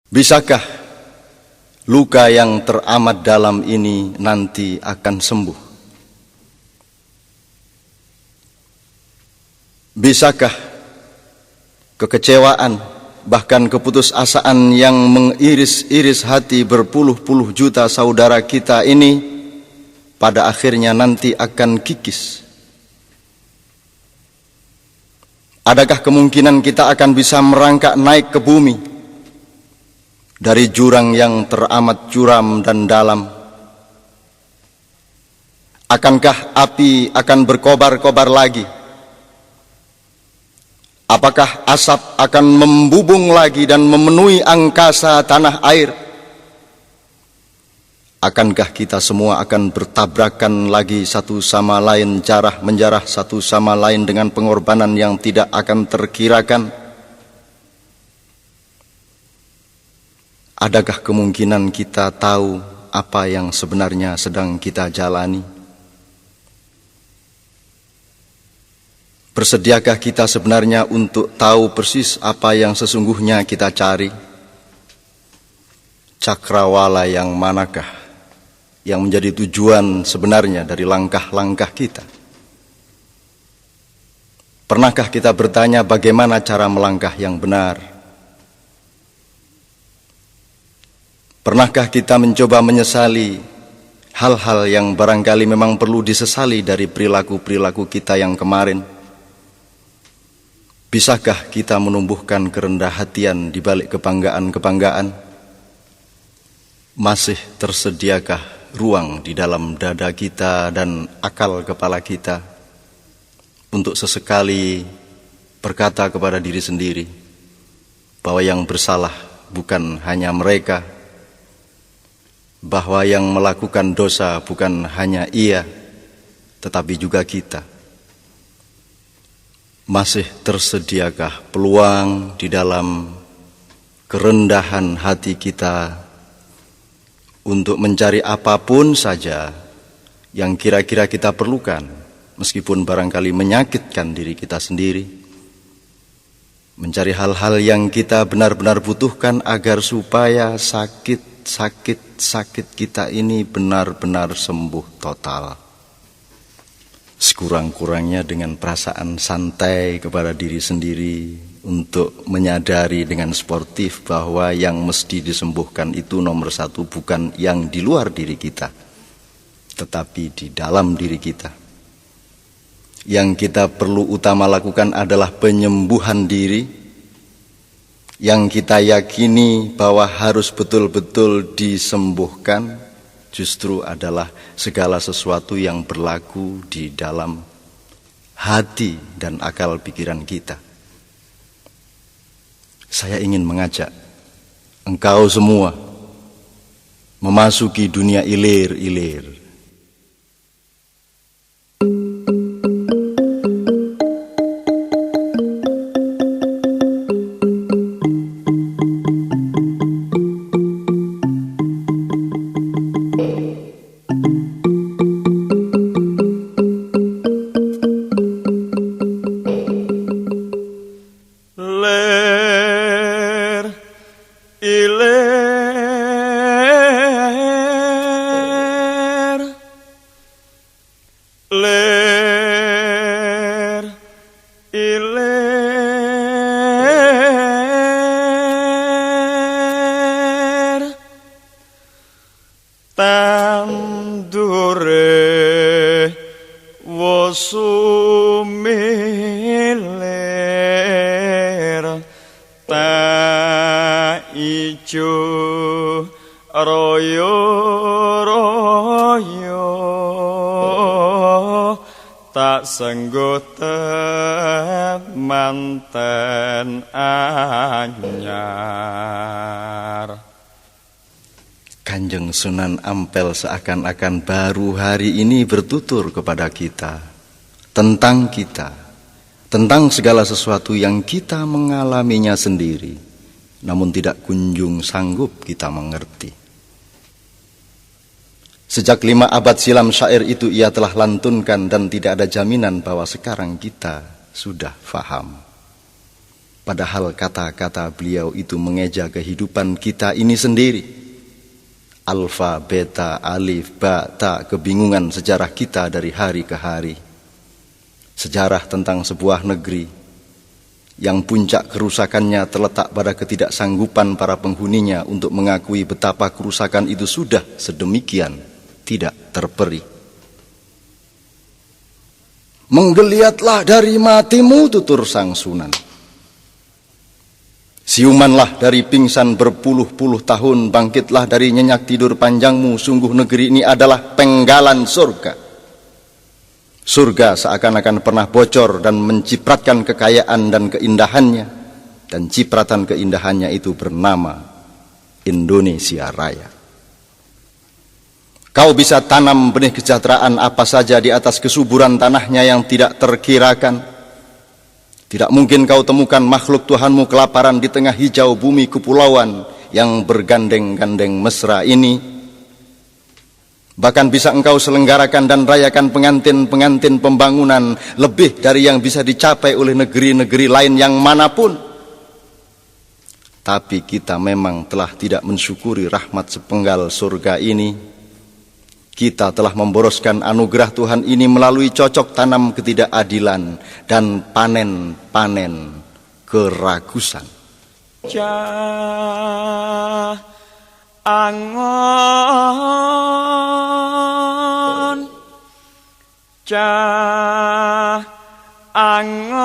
Bisakah luka yang teramat dalam ini nanti akan sembuh? Bisakah kekecewaan, bahkan keputusasaan yang mengiris-iris hati berpuluh-puluh juta saudara kita ini pada akhirnya nanti akan kikis? Adakah kemungkinan kita akan bisa merangkak naik ke bumi dari jurang yang teramat curam dan dalam? Akankah api akan berkobar-kobar lagi? Apakah asap akan membubung lagi dan memenuhi angkasa tanah air? Akankah kita semua akan bertabrakan lagi satu sama lain, jarah-menjarah satu sama lain dengan pengorbanan yang tidak akan terkirakan? Adakah kemungkinan kita tahu apa yang sebenarnya sedang kita jalani? Bersediakah kita sebenarnya untuk tahu persis apa yang sesungguhnya kita cari? Cakrawala yang manakah yang menjadi tujuan sebenarnya dari langkah-langkah kita? Pernahkah kita bertanya bagaimana cara melangkah yang benar? Pernahkah kita mencoba menyesali hal-hal yang barangkali memang perlu disesali dari perilaku-perilaku kita yang kemarin? Bisakah kita menumbuhkan kerendah hatian di balik kebanggaan-kebanggaan? Masih tersediakah ruang di dalam dada kita dan akal kepala kita untuk sesekali berkata kepada diri sendiri bahwa yang bersalah bukan hanya mereka, bahwa yang melakukan dosa bukan hanya ia, tetapi juga kita? Masih tersediakah peluang di dalam kerendahan hati kita untuk mencari apapun saja yang kira-kira kita perlukan, meskipun barangkali menyakitkan diri kita sendiri, mencari hal-hal yang kita benar-benar butuhkan agar supaya sakit kita ini benar-benar sembuh total. Sekurang-kurangnya dengan perasaan santai kepada diri sendiri untuk menyadari dengan sportif bahwa yang mesti disembuhkan itu nomor satu bukan yang di luar diri kita, tetapi di dalam diri kita. Yang kita perlu utama lakukan adalah penyembuhan diri, yang kita yakini bahwa harus betul-betul disembuhkan justru adalah segala sesuatu yang berlaku di dalam hati dan akal pikiran kita. Saya ingin mengajak engkau semua memasuki dunia ilir-ilir. Tandure wosumiler ta ijo royo-royo tak senggot manten anyar. Kanjeng Sunan Ampel seakan-akan baru hari ini bertutur kepada kita, tentang segala sesuatu yang kita mengalaminya sendiri, namun tidak kunjung sanggup kita mengerti. Sejak 5 abad silam syair itu ia telah lantunkan dan tidak ada jaminan bahwa sekarang kita sudah faham. Padahal kata-kata beliau itu mengeja kehidupan kita ini sendiri. Alfa, beta, alif, ba, ta, kebingungan sejarah kita dari hari ke hari. Sejarah tentang sebuah negeri yang puncak kerusakannya terletak pada ketidaksanggupan para penghuninya untuk mengakui betapa kerusakan itu sudah sedemikian tidak terperi. Menggeliatlah dari matimu, tutur Sang Sunan. Siumanlah dari pingsan berpuluh-puluh tahun, bangkitlah dari nyenyak tidur panjangmu, sungguh negeri ini adalah penggalan surga. Surga seakan-akan pernah bocor dan mencipratkan kekayaan dan keindahannya, dan cipratan keindahannya itu bernama Indonesia Raya. Kau bisa tanam benih kesejahteraan apa saja di atas kesuburan tanahnya yang tidak terkirakan. Tidak mungkin kau temukan makhluk Tuhanmu kelaparan di tengah hijau bumi kepulauan yang bergandeng-gandeng mesra ini. Bahkan bisa engkau selenggarakan dan rayakan pengantin-pengantin pembangunan lebih dari yang bisa dicapai oleh negeri-negeri lain yang manapun. Tapi kita memang telah tidak mensyukuri rahmat sepenggal surga ini. Kita telah memboroskan anugerah Tuhan ini melalui cocok tanam ketidakadilan dan panen-panen keragusan. Cah angon, cah angon,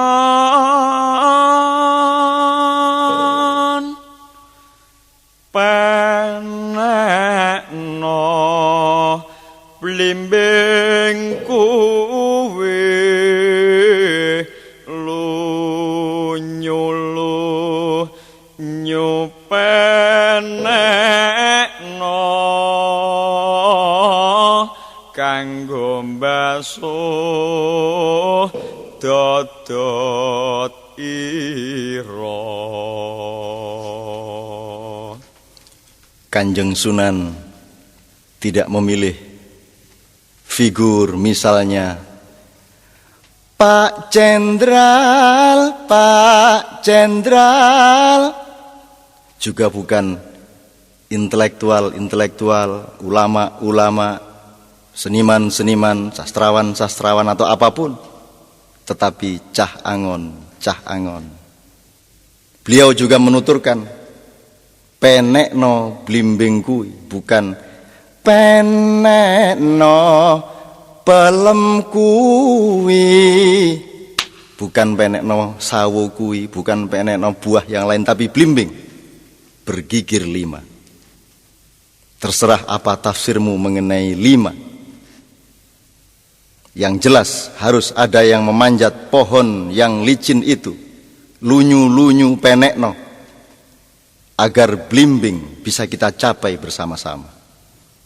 penekno blimbing kuwi lunyu nyupenekno kanggo mbasuh dodot ira. Kanjeng Sunan tidak memilih figur, misalnya Pak Jenderal, Pak Jenderal. Juga bukan intelektual-intelektual, ulama-ulama, seniman-seniman, sastrawan-sastrawan atau apapun. Tetapi Cah Angon, Cah Angon. Beliau juga menuturkan penekno blimbing kuwi, bukan penekno pelem kuwi, bukan penekno sawo kuwi, bukan penekno buah yang lain, tapi blimbing bergigir 5. Terserah apa tafsirmu mengenai 5. Yang jelas harus ada yang memanjat pohon yang licin itu, lunyu-lunyu penekno, agar blimbing bisa kita capai bersama-sama.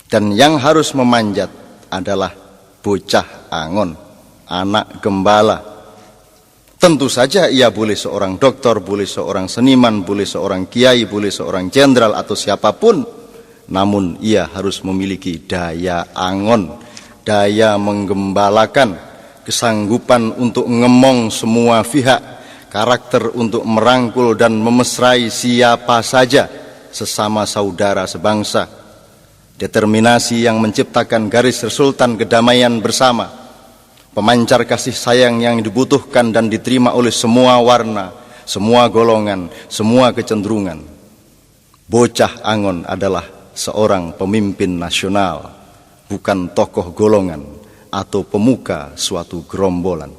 Dan yang harus memanjat adalah bocah angon, anak gembala. Tentu saja ia boleh seorang doktor, boleh seorang seniman, boleh seorang kiai, boleh seorang jenderal atau siapapun. Namun ia harus memiliki daya angon, daya menggembalakan, kesanggupan untuk ngemong semua pihak, karakter untuk merangkul dan memesrai siapa saja sesama saudara sebangsa, determinasi yang menciptakan garis resultan kedamaian bersama, pemancar kasih sayang yang dibutuhkan dan diterima oleh semua warna, semua golongan, semua kecenderungan. Bocah Angon adalah seorang pemimpin nasional, bukan tokoh golongan atau pemuka suatu gerombolan.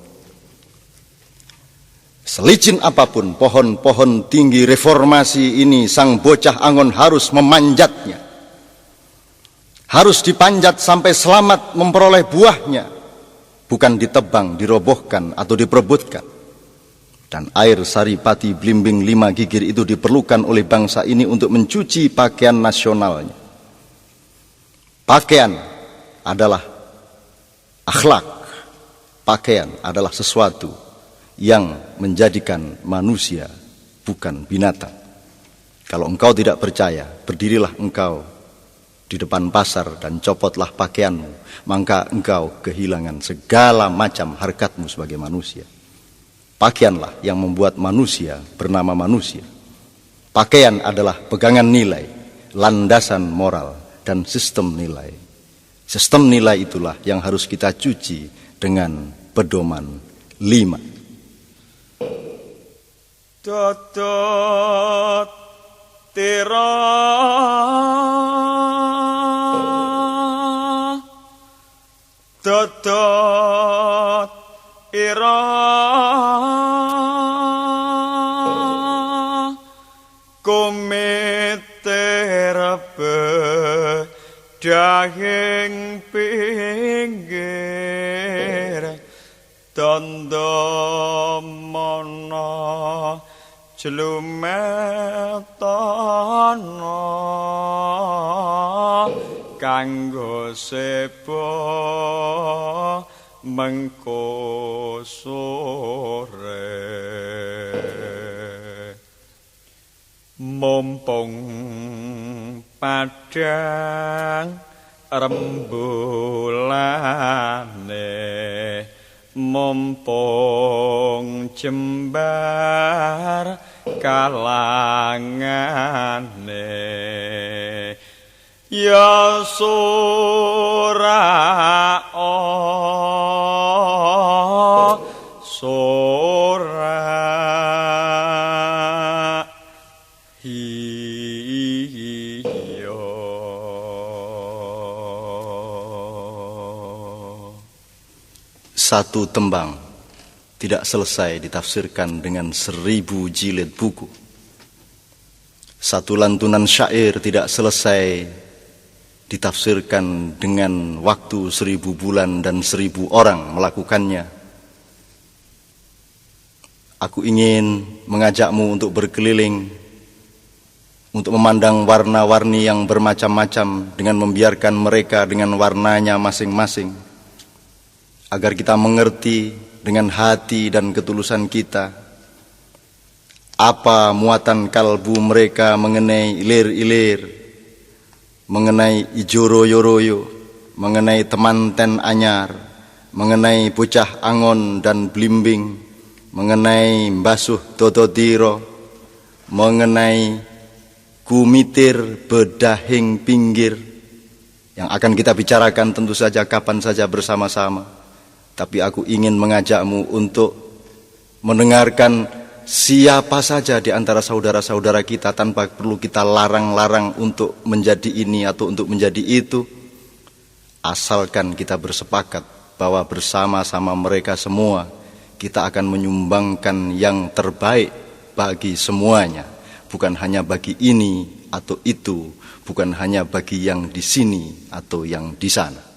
Selicin apapun pohon-pohon tinggi reformasi ini, sang bocah Angon harus memanjatnya. Harus dipanjat sampai selamat memperoleh buahnya, bukan ditebang, dirobohkan atau diperebutkan. Dan air saripati blimbing 5 gigir itu diperlukan oleh bangsa ini untuk mencuci pakaian nasionalnya. Pakaian adalah akhlak. Pakaian adalah sesuatu yang menjadikan manusia, bukan binatang. Kalau engkau tidak percaya, berdirilah engkau di depan pasar dan copotlah pakaianmu, maka engkau kehilangan segala macam harkatmu sebagai manusia. Pakaianlah yang membuat manusia bernama manusia. Pakaian adalah pegangan nilai, landasan moral, dan sistem nilai. Sistem nilai itulah yang harus kita cuci dengan pedoman 5. Dodot tira dodot ira komiter bedahing pinggir tondo mana jlumetana kanggo seba mengko sore mumpung padang rembulane mumpung jembar kalangane ya sora sora Satu tembang tidak selesai ditafsirkan dengan 1000 jilid buku. Satu lantunan syair tidak selesai ditafsirkan dengan waktu 1000 bulan dan 1000 orang melakukannya. Aku ingin mengajakmu untuk berkeliling, untuk memandang warna-warni yang bermacam-macam dengan membiarkan mereka dengan warnanya masing-masing, agar kita mengerti dengan hati dan ketulusan kita apa muatan kalbu mereka mengenai ilir-ilir, mengenai ijo royo-royo, mengenai temanten anyar, mengenai bocah angon dan blimbing, mengenai mbasuh dodotiro, mengenai kumitir bedahing pinggir, yang akan kita bicarakan tentu saja kapan saja bersama-sama. Tapi aku ingin mengajakmu untuk mendengarkan siapa saja di antara saudara-saudara kita tanpa perlu kita larang-larang untuk menjadi ini atau untuk menjadi itu. Asalkan kita bersepakat bahwa bersama-sama mereka semua kita akan menyumbangkan yang terbaik bagi semuanya. Bukan hanya bagi ini atau itu, bukan hanya bagi yang di sini atau yang di sana.